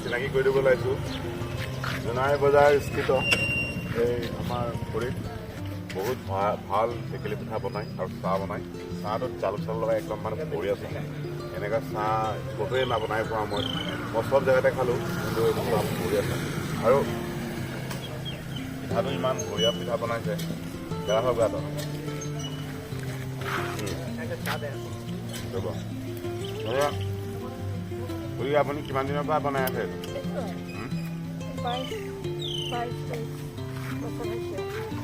চিনাকি কৰি দিব লাগিছোঁ জোনাই বজাৰ স্থিত এই আমাৰ পুৰীত বহুত ভাল টেকেলি পিঠা বনায় আৰু চাহ বনায় চাহটোত জালুক চালুক লগাই একদম মানে বঢ়িয়া আছে এনেকুৱা চাহ ক'তোৱে নবনাই পোৱা মই চব জেগাতে খালোঁ কিন্তু চাহ বঢ়িয়া আছে আৰু পিঠাটো ইমান বঢ়িয়া পিঠা বনাইছে বেয়া হওক বেয়া ৰ'ব খুৰী আপুনি কিমান দিনৰ পৰা বনাই আছে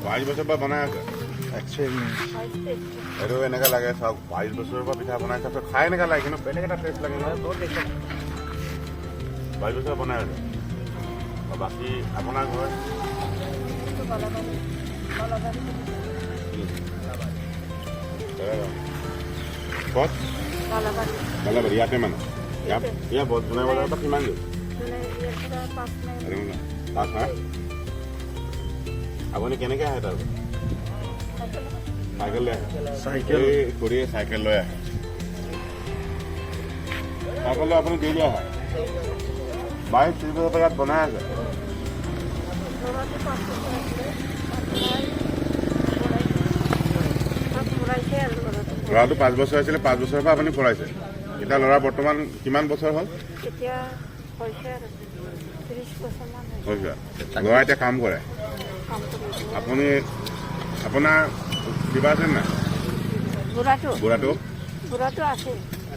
22 বছৰৰ পৰা বনাই আছে এইটো এনেকৈ লাগে চাওক 22 বছৰৰ পৰা পিঠা বনাই আছে খাই এনেকৈ লাগে কিন্তু বেলেগ এটা টেষ্ট লাগে নহয় 22 বছৰ বনাই আছে বাকী আপোনাৰ ঘৰ ক'ত বালাবাৰী ইয়াতে মানে ইয়াত জোনাই বজাৰৰ পৰা কিমান দূৰ 5 মাইল আপুনি কেনেকৈ আহে তাৰ চাইকেল লৈ আহে খুৰীয়ে চাইকেল লৈ আহে চাইকেল লৈ আপুনি ডেইলি আহে 22-23 বছৰ পৰা ইয়াত বনাই আছে ল'ৰাটো 5 বছৰ হৈছিলে 5 বছৰৰ পৰা আপুনি পঢ়াইছে এতিয়া ল'ৰা বৰ্তমান কিমান বছৰ হ'ল ল'ৰা এতিয়া কাম কৰে আপুনি আপোনাৰ কিবা আছে নাই বুঢ়াটো আছে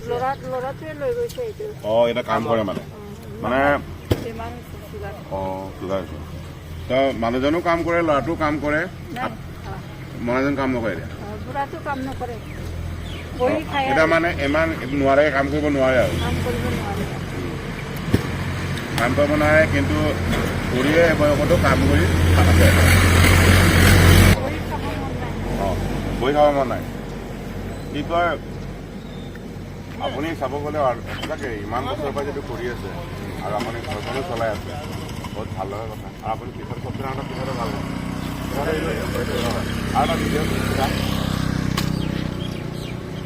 ল'ৰাটোৱে লৈ গৈছে এইটো অঁ এটা কাম কৰে মানে অঁ চুগাৰ আছে তো মানুহজনো কাম কৰে ল'ৰাটোও কাম কৰে মানুহজন কাম নকৰে এতিয়া বুঢ়াটো কাম নকৰে এতিয়া মানে ইমান নোৱাৰে কাম কৰিব নোৱাৰে আৰু কাম কৰিব নোৱাৰে কিন্তু খুৰীয়ে বয়সতো কাম কৰি আছে অঁ বহি খাব মন নাই কি কয় আপুনি চাব গ'লে সঁচাকৈ ইমান বছৰৰ পৰা যদি কৰি আছে আৰু আপুনি ঘৰখনো চলাই আছে বহুত ভাল লগা কথা আৰু আপুনি পিছত চবচে ডাঙৰ পিছতে ভাল লাগে আৰু এটা ভিডিঅ' পিঠা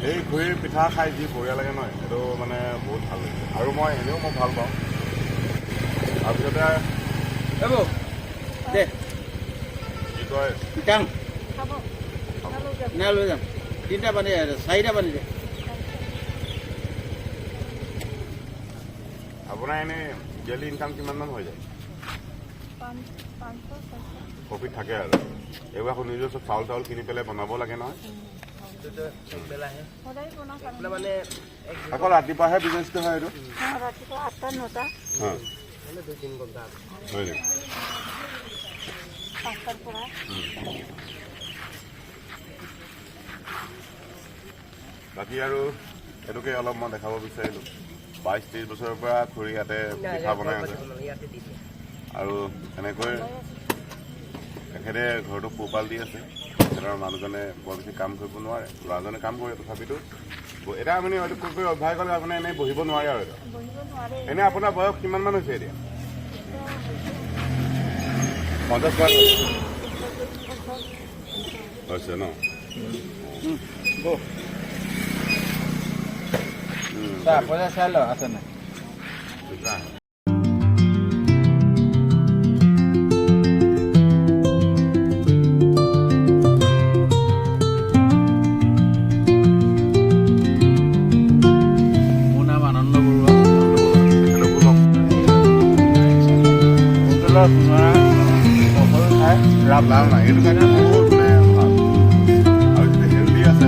এই খুৰীৰ পিঠা খাই যি বঢ়িয়া লাগে নহয় সেইটো মানে বহুত ভাল লাগিছে আৰু মই এনেও মই ভাল পাওঁ তাৰপিছতে কি কয় লৈ যাম 3টা বান্ধি 4টা বান্ধি দে আপোনাৰ এনেই ডেইলি ইনকাম কিমানমান হৈ যায় প্ৰফিট থাকে আৰু এইবোৰ আকৌ নিজৰ চব চাউল চাউল কিনি পেলাই বনাব লাগে নহয় আকৌ ৰাতিপুৱাহে বিজনেছটো হয় এইটো ৰাতিপুৱা 8টা 9টা হয় নেকি 5টাৰ পৰা বাকী আৰু এইটোকে অলপ মই দেখাব বিচাৰিলোঁ 22-23 বছৰৰ পৰা খুৰী ইয়াতে পিঠা বনাই আছে আৰু এনেকৈ তেখেতে ঘৰটো পোহপাল দি আছে তেখেতৰ মানুহজনে বৰ বেছি কাম কৰিব নোৱাৰে ল'ৰাজনে কাম কৰে তথাপিতো এতিয়া আপুনি হয়তো কৰি অভ্যাস কৰিলে আপুনি এনেই বহিব নোৱাৰে আৰু এনেই আপোনাৰ বয়স কিমানমান হৈছে এতিয়া 50 হৈছে ন পইচা চাই ল আছে নাই লাভ নাই এইটো কাৰণে বহুত ভাল আৰু যদি হেল্ডি আছে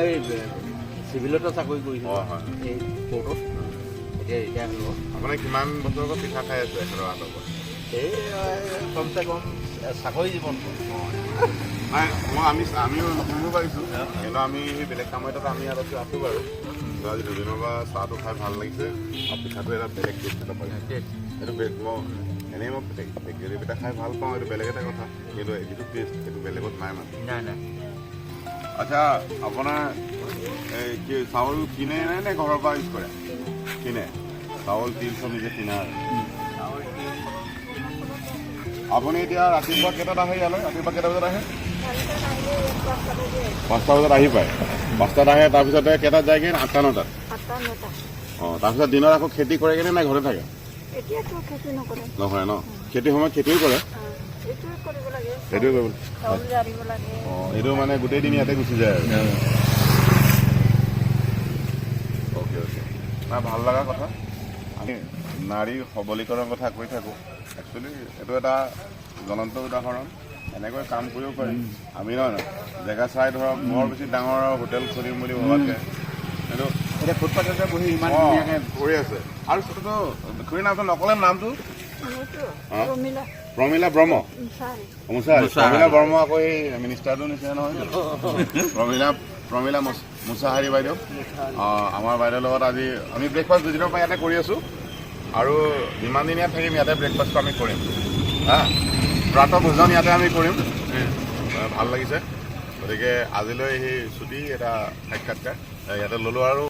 এই চিভিলতো চাকৰি কৰিছোঁ অঁ হয় এই কোৰ্টত এতিয়া ৰিটায়াৰ হ'ব আপুনি কিমান বছৰৰ পৰা পিঠা খাই আছে এখেতৰ হাতৰ পৰা এই কমচে কম চাকৰি জীৱন নাই আমিও নকৰিব পাৰিছোঁ কিন্তু আমি বেলেগ কাম এটাত আমি ইয়াত আছোঁ বাৰু আজি দুদিনৰ পৰা চাহটো খাই ভাল লাগিছে আৰু পিঠাটো এটা বেলেগ টেষ্ট এটা পাইছোঁ এইটো এনেই মই টেকেলি পিঠা খাই ভাল পাওঁ এইটো বেলেগ এটা কথা কিন্তু যিটো টেষ্ট সেইটো বেলেগত নাই মানে নাই আচ্ছা আপোনাৰ এই কি চাউল কিনে নে ঘৰৰ পৰা ইউজ কৰে কিনে চাউল তিল চব নিজে কিনে আৰু আপুনি এতিয়া ৰাতিপুৱা কেইটাত আহে ইয়ালৈ ৰাতিপুৱা কেইটা বজাত আহে 5টা বজাত আহি পায় 5টাত আহে তাৰপিছতে কেইটাত যায়গৈ 8টা 9টাত অঁ তাৰপিছত দিনত আকৌ খেতি কৰেগৈনে নাই ঘৰতে থাকে এতিয়াতো খেতি নকৰে নকৰে ন খেতিৰ সময়ত খেতিও কৰে এইটোৱে কৰিব লাগে সেইটোৱে কৰিব চাউল জাৰিব লাগে অঁ এইটো মানে গোটেই দিন ইয়াতে গুচি যায় আৰু অ'কে নাই ভাল লগা কথা আমি নাৰীৰ সবলীকৰণৰ কথা কৈ থাকোঁ একচুৱেলি এইটো এটা জ্বলন্ত উদাহৰণ এনেকৈ কাম কৰিব পাৰি আমি নহয় জেগা চাই ধৰক বৰ বেছি ডাঙৰ হোটেল খুলিম বুলি ভবাতকৈ এইটো এতিয়া ফুটপাথতে বহি ইমান অঁ ধুনীয়াকৈ কৰি আছে আৰু সেইটোতো খুৰী নামটো নকলে নামটো প্ৰমীলা ব্ৰহ্ম প্ৰমীলা ব্ৰহ্ম আকৌ এই মিনিষ্টাৰটো নিচিনা নহয় প্ৰমীলা মুছাহাৰী বাইদেউ আমাৰ বাইদেউৰ লগত আজি আমি ব্ৰেকফাষ্ট দুদিনৰ পৰা ইয়াতে কৰি আছোঁ আৰু যিমান দিন ইয়াত থাকিম ইয়াতে ব্ৰেকফাষ্টটো আমি কৰিম হা প্ৰাতঃ ভোজন ইয়াতে আমি কৰিম ভাল লাগিছে গতিকে আজিলৈ সেই ছুটি এটা সাক্ষাৎকাৰ ইয়াতে ল'লোঁ আৰু